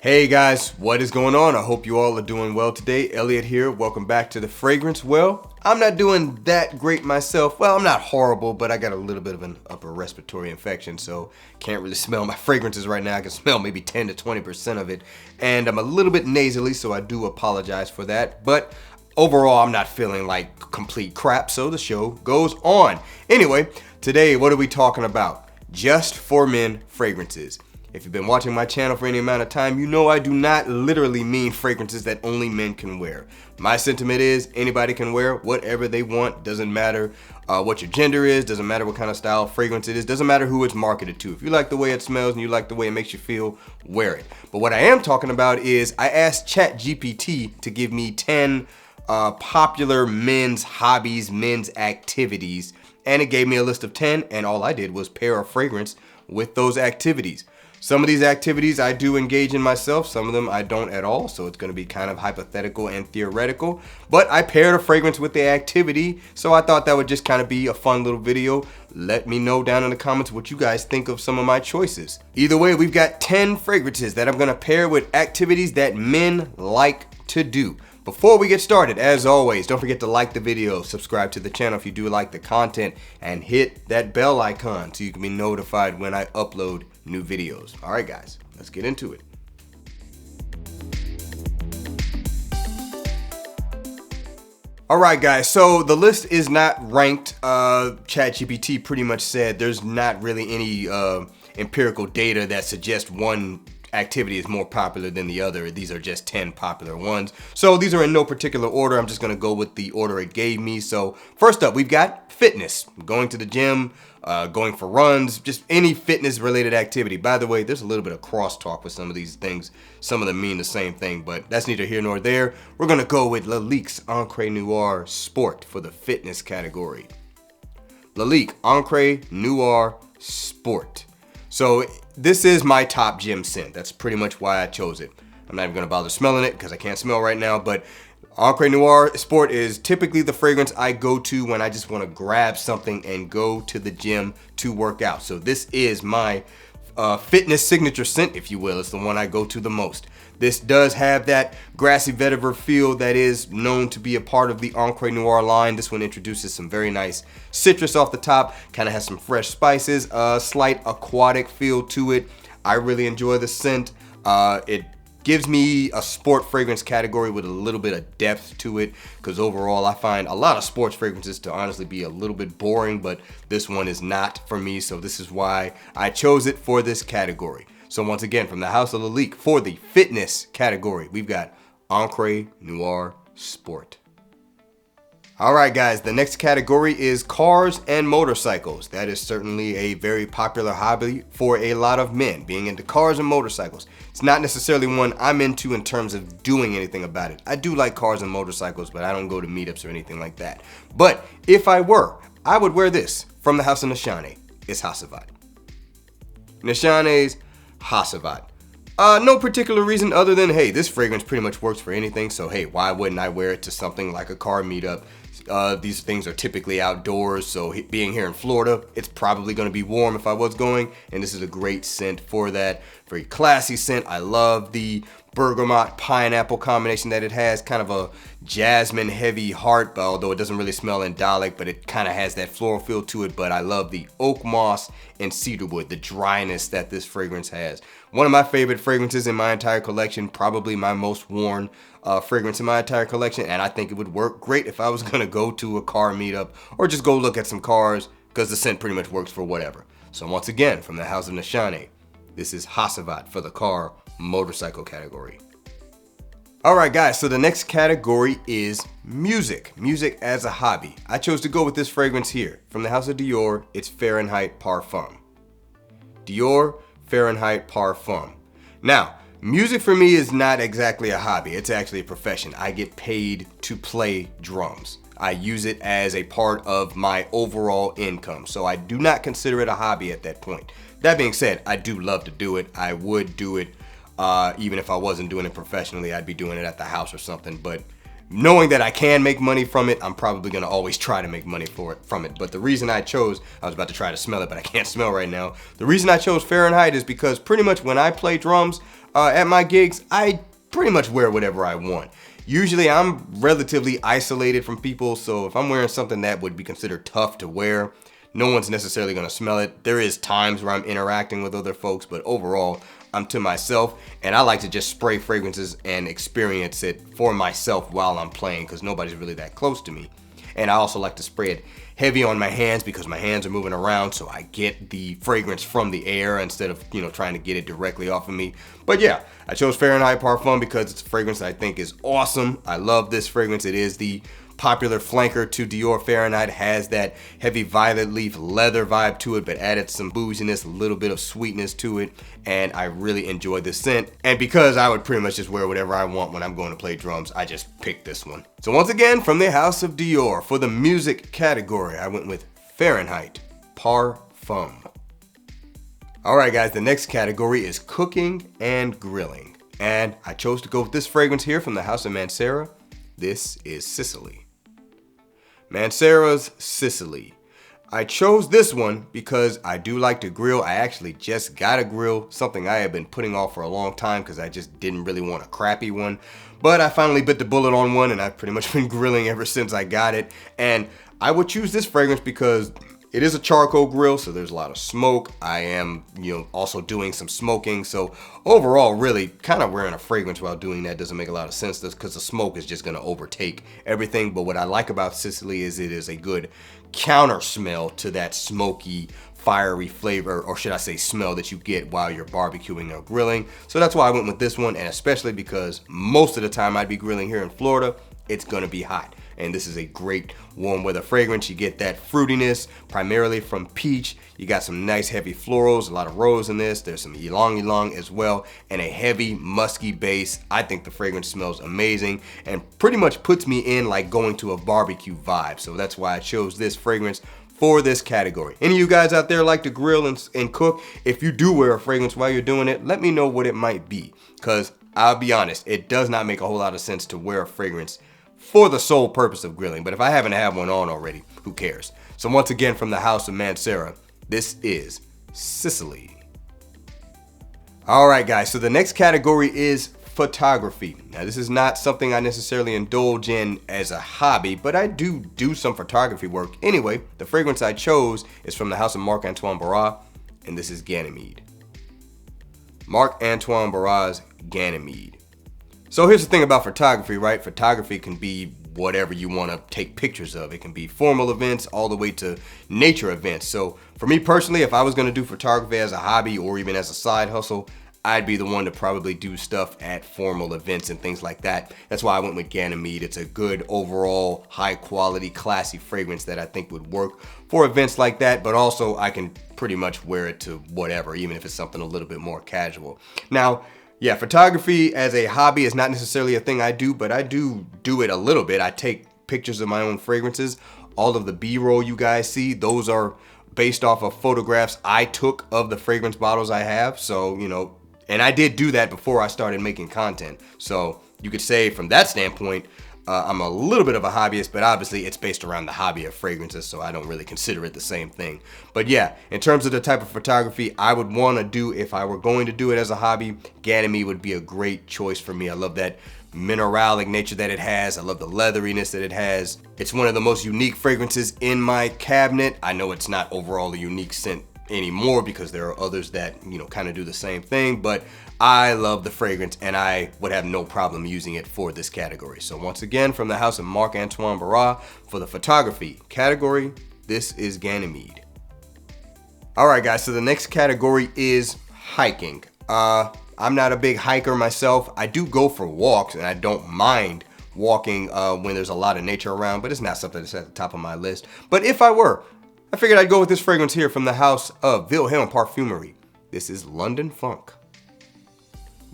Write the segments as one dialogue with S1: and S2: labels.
S1: Hey guys, what is going on? I hope you all are doing well today. Elliot here. Welcome back to the Fragrance Well. I'm not doing that great myself. Well, I'm not horrible, but I got a little bit of an upper respiratory infection, so can't really smell my fragrances right now. I can smell maybe 10 to 20% of it, and I'm a little bit nasally, so I do apologize for that. But overall, I'm not feeling like complete crap, so the show goes on. Anyway, today, what are we talking about? Just for men fragrances. If you've been watching my channel for any amount of time, you know I do not literally mean fragrances that only men can wear. My sentiment is anybody can wear whatever they want. Doesn't matter what your gender is, doesn't matter what kind of style fragrance it is, doesn't matter who it's marketed to. If you like the way it smells and you like the way it makes you feel, wear it. But what I am talking about is I asked ChatGPT to give me 10 popular men's hobbies, men's activities, and it gave me a list of 10, and all I did was pair a fragrance with those activities. Some of these activities I do engage in myself, some of them I don't at all, so it's going to be kind of hypothetical and theoretical, but I paired a fragrance with the activity, so I thought that would just kind of be a fun little video. Let me know down in the comments what you guys think of some of my choices. Either way, we've got 10 fragrances that I'm going to pair with activities that men like to do. Before we get started, as always, don't forget to like the video, subscribe to the channel if you do like the content, and hit that bell icon so you can be notified when I upload new videos. All right, guys, let's get into it. All right, guys, so the list is not ranked. ChatGPT pretty much said there's not really any empirical data that suggests one activity is more popular than the other. These are just 10 popular ones. So these are in no particular order. I'm just gonna go with the order it gave me. So first up, we've got fitness, going to the gym, going for runs, just any fitness related activity. By the way, there's a little bit of crosstalk with some of these things. Some of them mean the same thing, but that's neither here nor there. We're gonna go with Lalique's Encre Noire Sport for the fitness category. Lalique Encre Noire Sport. So this is my top gym scent. That's pretty much why I chose it. I'm not even gonna bother smelling it because I can't smell right now, but Encre Noire Sport is typically the fragrance I go to when I just wanna grab something and go to the gym to work out. So this is my fitness signature scent, if you will. It's the one I go to the most. This does have that grassy vetiver feel that is known to be a part of the Encre Noire line. This one introduces some very nice citrus off the top, kind of has some fresh spices, a slight aquatic feel to it. I really enjoy the scent. It gives me a sport fragrance category with a little bit of depth to it, because overall I find a lot of sports fragrances to honestly be a little bit boring, but this one is not for me, so this is why I chose it for this category. So once again, from the House of Lalique, for the fitness category, we've got Encre Noire Sport. All right, guys, the next category is cars and motorcycles. That is certainly a very popular hobby for a lot of men, being into cars and motorcycles. It's not necessarily one I'm into in terms of doing anything about it. I do like cars and motorcycles, but I don't go to meetups or anything like that. But if I were, I would wear this from the House of Nishane. It's Hacivat. Nishane's Hacivat. No particular reason other than, hey, this fragrance pretty much works for anything, so hey, why wouldn't I wear it to something like a car meetup? These things are typically outdoors, so being here in Florida, it's probably going to be warm if I was going, and this is a great scent for that. Very classy scent. I love the bergamot pineapple combination that it has, kind of a jasmine heavy heart, although it doesn't really smell indolic, but it kind of has that floral feel to it. But I love the oak moss and cedarwood, the dryness that this fragrance has. One of my favorite fragrances in my entire collection, probably my most worn fragrance in my entire collection, and I think it would work great if I was gonna go to a car meetup or just go look at some cars, because the scent pretty much works for whatever. So once again, from the House of Nishane, this is Hacivat for the car motorcycle category. All right, guys, so the next category is music. Music as a hobby. I chose to go with this fragrance here. From the House of Dior, it's Fahrenheit Parfum. Dior Fahrenheit Parfum. Now, music for me is not exactly a hobby. It's actually a profession. I get paid to play drums. I use it as a part of my overall income. So I do not consider it a hobby at that point. That being said, I do love to do it. I would do it even if I wasn't doing it professionally. I'd be doing it at the house or something. But knowing that I can make money from it, I'm probably gonna always try to make money from it. But the reason I chose, I was about to try to smell it, but I can't smell right now. The reason I chose Fahrenheit is because pretty much when I play drums, At my gigs, I pretty much wear whatever I want. Usually I'm relatively isolated from people, so if I'm wearing something that would be considered tough to wear, no one's necessarily gonna smell it. There is times where I'm interacting with other folks, but overall, I'm to myself, and I like to just spray fragrances and experience it for myself while I'm playing, because nobody's really that close to me. And I also like to spray it heavy on my hands because my hands are moving around, so I get the fragrance from the air instead of, trying to get it directly off of me. But yeah, I chose Fahrenheit Parfum because it's a fragrance that I think is awesome. I love this fragrance. It is the popular flanker to Dior Fahrenheit. Has that heavy violet leaf leather vibe to it, but added some bouginess, a little bit of sweetness to it, and I really enjoy this scent. And because I would pretty much just wear whatever I want when I'm going to play drums, I just picked this one. So once again, from the house of Dior, for the music category, I went with Fahrenheit Parfum. Alright guys, the next category is cooking and grilling, and I chose to go with this fragrance here from the house of Mancera. This is Sicily. Mancera's Sicily. I chose this one because I do like to grill. I actually just got a grill, something I have been putting off for a long time because I just didn't really want a crappy one. But I finally bit the bullet on one, and I've pretty much been grilling ever since I got it. And I would choose this fragrance because it is a charcoal grill, so there's a lot of smoke. I am, also doing some smoking. So overall, really kind of wearing a fragrance while doing that doesn't make a lot of sense because the smoke is just going to overtake everything. But what I like about Sicily is it is a good counter smell to that smoky, fiery flavor, or should I say smell, that you get while you're barbecuing or grilling. So that's why I went with this one, and especially because most of the time I'd be grilling here in Florida, it's going to be hot. And this is a great warm weather fragrance. You get that fruitiness primarily from peach. You got some nice heavy florals, a lot of rose in this. There's some ylang ylang as well, and a heavy musky base. I think the fragrance smells amazing and pretty much puts me in like going to a barbecue vibe. So that's why I chose this fragrance for this category. Any of you guys out there like to grill and cook? If you do wear a fragrance while you're doing it, let me know what it might be, because I'll be honest, it does not make a whole lot of sense to wear a fragrance for the sole purpose of grilling. But if I haven't had one on already, who cares? So once again, from the house of Mancera, this is Sicily. All right, guys, so the next category is photography. Now, this is not something I necessarily indulge in as a hobby, but I do some photography work. Anyway, the fragrance I chose is from the house of Marc-Antoine Barras, and this is Ganymede. Marc-Antoine Barras' Ganymede. So here's the thing about photography, right? Photography can be whatever you want to take pictures of. It can be formal events all the way to nature events. So for me personally, if I was going to do photography as a hobby or even as a side hustle, I'd be the one to probably do stuff at formal events and things like that. That's why I went with Ganymede. It's a good overall high quality, classy fragrance that I think would work for events like that, but also I can pretty much wear it to whatever, even if it's something a little bit more casual. Now, yeah, photography as a hobby is not necessarily a thing I do, but I do it a little bit. I take pictures of my own fragrances. All of the B-roll you guys see, those are based off of photographs I took of the fragrance bottles I have. So, and I did do that before I started making content. So you could say from that standpoint, I'm a little bit of a hobbyist, but obviously it's based around the hobby of fragrances, so I don't really consider it the same thing. But yeah, in terms of the type of photography I would want to do if I were going to do it as a hobby, Ganymede would be a great choice for me. I love that mineralic nature that it has. I love the leatheriness that it has. It's one of the most unique fragrances in my cabinet. I know it's not overall a unique scent anymore because there are others that, kind of do the same thing, but I love the fragrance and I would have no problem using it for this category. So once again, from the house of Marc-Antoine Barras, for the photography category, this is Ganymede. All right, guys, so the next category is hiking. I'm not a big hiker myself. I do go for walks and I don't mind walking when there's a lot of nature around, but it's not something that's at the top of my list. But if I were, I figured I'd go with this fragrance here from the house of Wilhelm Parfumerie. This is London Funk.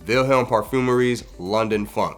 S1: Wilhelm Parfumerie's London Funk.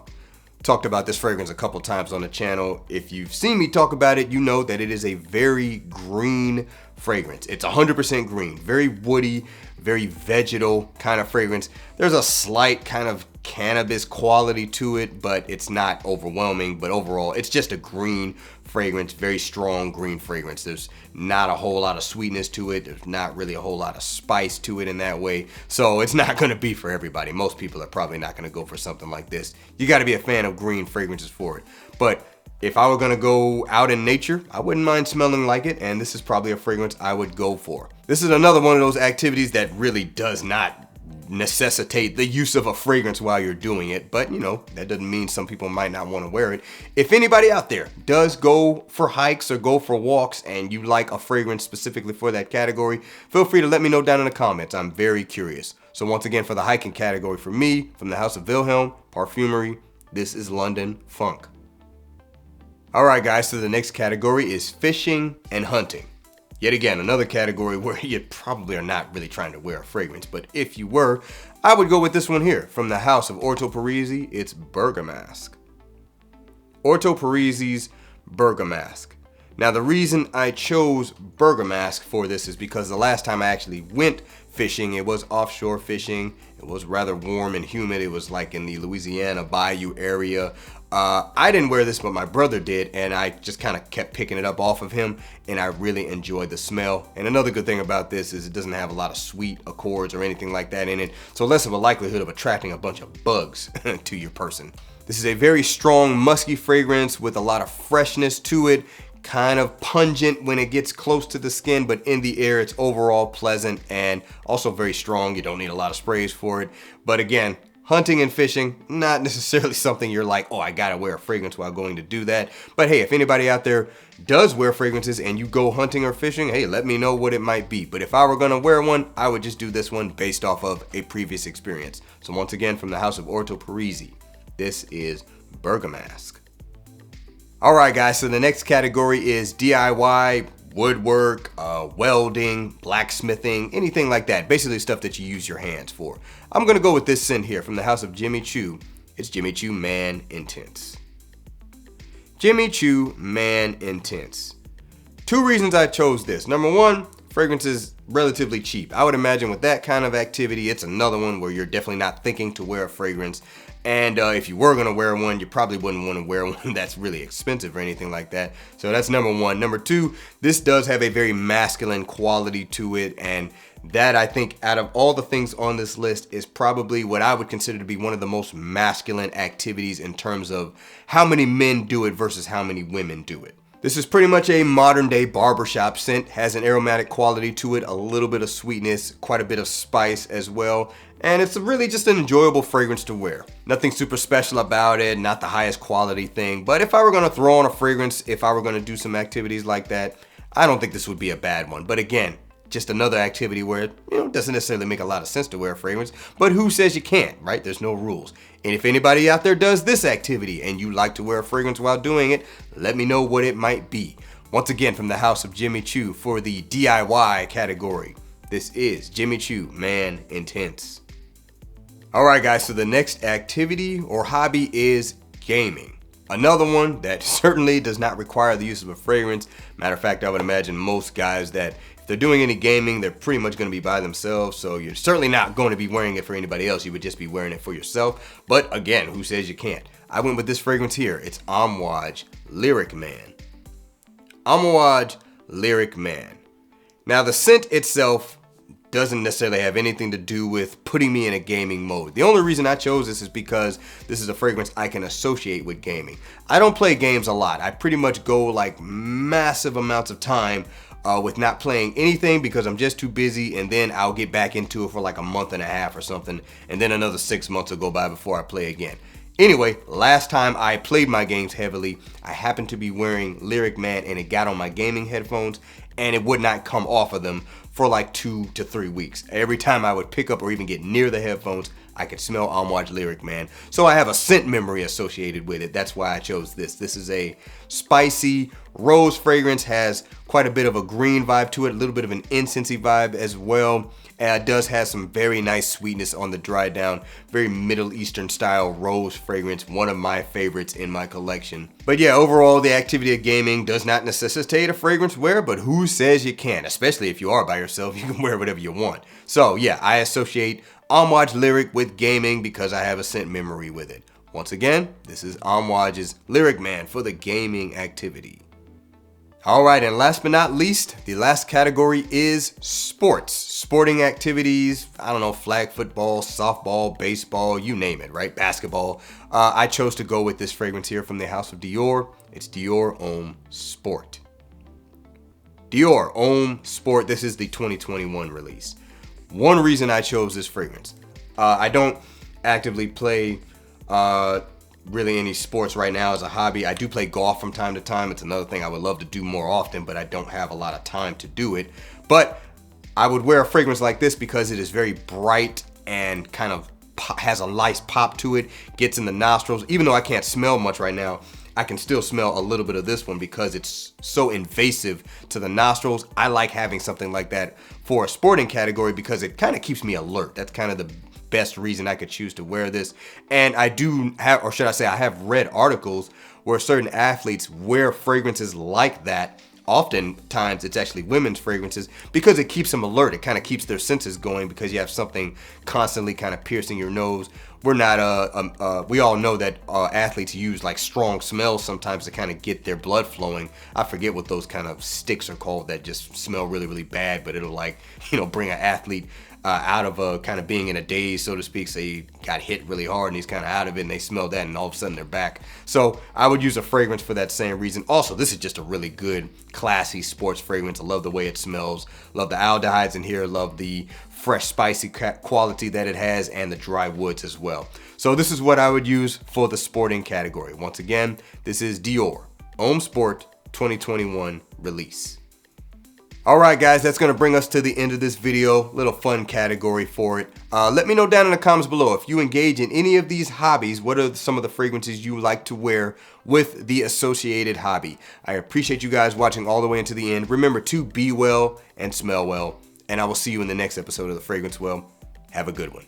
S1: Talked about this fragrance a couple times on the channel. If you've seen me talk about it, you know that it is a very green fragrance. It's 100% green, very woody, very vegetal kind of fragrance. There's a slight kind of cannabis quality to it, but it's not overwhelming. But overall, it's just a green fragrance, very strong green fragrance. There's not a whole lot of sweetness to it. There's not really a whole lot of spice to it in that way. So it's not going to be for everybody. Most people are probably not going to go for something like this. You got to be a fan of green fragrances for it. But if I were going to go out in nature, I wouldn't mind smelling like it, and this is probably a fragrance I would go for. This is another one of those activities that really does not necessitate the use of a fragrance while you're doing it, but you know, that doesn't mean some people might not want to wear it. If anybody out there does go for hikes or go for walks and you like a fragrance specifically for that category, feel free to let me know down in the comments. I'm very curious. So once again, for the hiking category, for me, from the House of Wilhelm Parfumery, this is London Funk. Alright guys, so the next category is fishing and hunting. Yet again, another category where you probably are not really trying to wear a fragrance, but if you were, I would go with this one here. From the House of Orto Parisi, it's Bergamask. Orto Parisi's Bergamask. Now the reason I chose Bergamask for this is because the last time I actually went fishing, it was offshore fishing. It was rather warm and humid. It was like in the Louisiana Bayou area. I didn't wear this, but my brother did, and I just kind of kept picking it up off of him, and I really enjoyed the smell. And another good thing about this is it doesn't have a lot of sweet accords or anything like that in it, so less of a likelihood of attracting a bunch of bugs to your person. This is a very strong, musky fragrance with a lot of freshness to it, kind of pungent when it gets close to the skin, but in the air it's overall pleasant and also very strong. You don't need a lot of sprays for it, but again, hunting and fishing, not necessarily something you're like, oh, I gotta wear a fragrance while going to do that. But hey, if anybody out there does wear fragrances and you go hunting or fishing, hey, let me know what it might be. But if I were gonna wear one, I would just do this one based off of a previous experience. So once again, from the House of Orto Parisi, this is Bergamask. Alright guys, so the next category is DIY, woodwork, welding, blacksmithing, anything like that. Basically stuff that you use your hands for. I'm gonna go with this scent here from the House of Jimmy Choo. It's Jimmy Choo Man Intense. Jimmy Choo Man Intense. Two reasons I chose this. Number one, fragrance is relatively cheap. I would imagine with that kind of activity, it's another one where you're definitely not thinking to wear a fragrance. And if you were gonna wear one, you probably wouldn't want to wear one that's really expensive or anything like that. So that's number one. Number two, this does have a very masculine quality to it, and that, I think, out of all the things on this list, is probably what I would consider to be one of the most masculine activities in terms of how many men do it versus how many women do it. This is pretty much a modern day barbershop scent, has an aromatic quality to it, a little bit of sweetness, quite a bit of spice as well, and it's really just an enjoyable fragrance to wear. Nothing super special about it, not the highest quality thing, but if I were gonna throw on a fragrance, if I were gonna do some activities like that, I don't think this would be a bad one. But again, just another activity where it doesn't necessarily make a lot of sense to wear a fragrance, but who says you can't, right? There's no rules. And if anybody out there does this activity and you like to wear a fragrance while doing it, let me know what it might be. Once again, from the House of Jimmy Choo for the DIY category, this is Jimmy Choo Man Intense. Alright guys, so the next activity or hobby is gaming. Another one that certainly does not require the use of a fragrance. Matter of fact, I would imagine most guys that if they're doing any gaming, they're pretty much going to be by themselves, so you're certainly not going to be wearing it for anybody else. You would just be wearing it for yourself. But again, who says you can't? I went with this fragrance here. It's Homme Lyric Man. Homme Lyric Man. Now the scent itself doesn't necessarily have anything to do with putting me in a gaming mode. The only reason I chose this is because this is a fragrance I can associate with gaming. I don't play games a lot. I pretty much go like massive amounts of time with not playing anything because I'm just too busy, and then I'll get back into it for like a month and a half or something, and then another 6 months will go by before I play again. Anyway, last time I played my games heavily, I happened to be wearing Lyric Man and it got on my gaming headphones and it would not come off of them for like 2 to 3 weeks. Every time I would pick up or even get near the headphones, I could smell Homme Lyric Man. So I have a scent memory associated with it. That's why I chose this. This is a spicy rose fragrance, has quite a bit of a green vibe to it, a little bit of an incensey vibe as well. And it does have some very nice sweetness on the dry down, very Middle Eastern style rose fragrance, one of my favorites in my collection. But yeah, overall the activity of gaming does not necessitate a fragrance wear, but who says you can't? Especially if you are by yourself, you can wear whatever you want. So yeah, I associate Homme Lyric with gaming because I have a scent memory with it. Once again, this is Homme's Lyric Man for the gaming activity. All right, and last but not least, the last category is sports. Sporting activities, I don't know, flag football, softball, baseball, you name it, right? Basketball. I chose to go with this fragrance here from the house of Dior. It's Dior Homme Sport. Dior Homme Sport, this is the 2021 release. One reason I chose this fragrance, I don't actively play really any sports right now as a hobby. I do play golf from time to time. It's another thing I would love to do more often, but I don't have a lot of time to do it. But I would wear a fragrance like this because it is very bright and kind of has a nice pop to it, gets in the nostrils. Even though I can't smell much right now, I can still smell a little bit of this one because it's so invasive to the nostrils. I like having something like that for a sporting category because it kind of keeps me alert. That's kind of the best reason I could choose to wear this. And I do have, or should I say, I have read articles where certain athletes wear fragrances like that. Oftentimes it's actually women's fragrances because it keeps them alert. It kind of keeps their senses going because you have something constantly kind of piercing your nose. We're not, we all know that athletes use like strong smells sometimes to kind of get their blood flowing. I forget what those kind of sticks are called that just smell really, really bad, but it'll like, bring an athlete out of kind of being in a daze, so to speak. So he got hit really hard and he's kind of out of it and they smell that and all of a sudden they're back. So I would use a fragrance for that same reason. Also, this is just a really good, classy sports fragrance. I love the way it smells. Love the aldehydes in here. Love the fresh, spicy quality that it has and the dry woods as well. So this is what I would use for the sporting category. Once again, this is Dior Homme Sport 2021 release. All right, guys, that's going to bring us to the end of this video. Little fun category for it. Let me know down in the comments below if you engage in any of these hobbies. What are some of the fragrances you like to wear with the associated hobby? I appreciate you guys watching all the way into the end. Remember to be well and smell well. And I will see you in the next episode of The Fragrance Well. Have a good one.